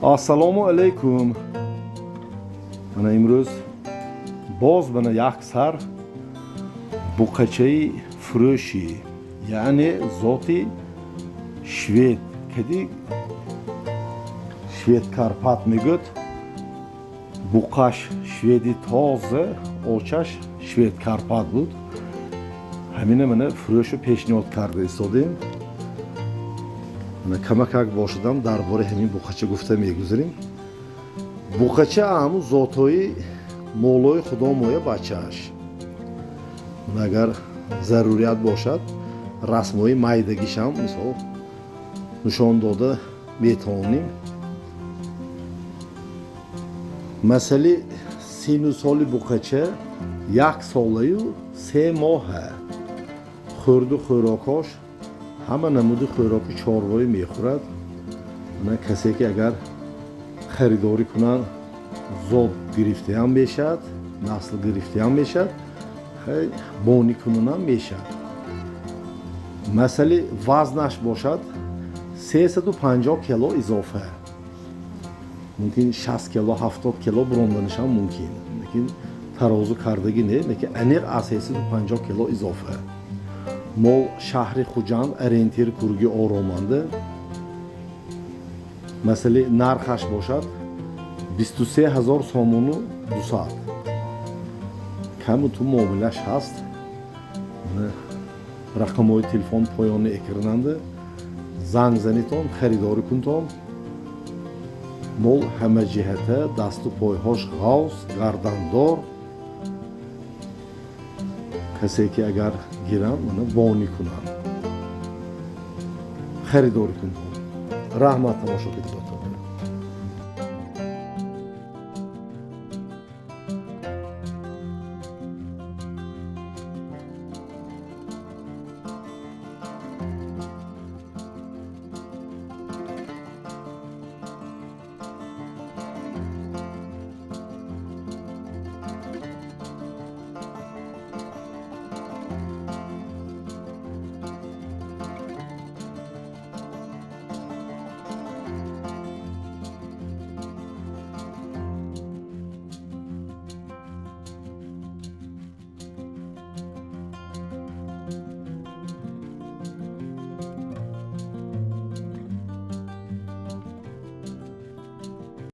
Assalomu alaykum. Mana imroz boz bana yak sar buqachai furoshi, ya'ni zoti Shved kedi Shved Karpat megut buqash Shvedi toza ochash Shved Karpat bud. Hamine mana furoshu peshniyod karda istodim. Камакак бошидам дар бораи ҳамин буқача гуфта мегузарем. Буқача ҳам зотҳои молои худо моя бачааш. Агар зарурият бошад, расмҳои майдагишам мисол нишон дода метавонем. Масали сину соли буқача 1 солаю 3 моҳа. Хӯрду хӯрокош ҳама намуди хӯроки чорвоӣ мехӯрад. Касе ки агар харидорӣ кунад зод гирифтаам мешавад, насл гирифтаам мешавад, бонӣ кунанам мешавад. Масали вазнаш бошад 350 кило изофа. Мумкин 60 кило 70 кило бронданашам мумкин. Лекин тарозу кардагӣ не, лекин аниқ аз 350 кило изофа. Мол шаҳри Хуҷанд ориентир курги ороманда. Масали нархаш бошад 23000 сомону 200. Каму ту муомилаш ҳаст. Рақамҳои телефон поёни экрананда занг занитон, харидорӣ кунтон. Мол ҳама ҷиҳата дасту пойҳош ғавз, гардандор. Касе ки агар гирам мана бонӣ кунам, харидорӣ кунам. Раҳмат тамошо кардед.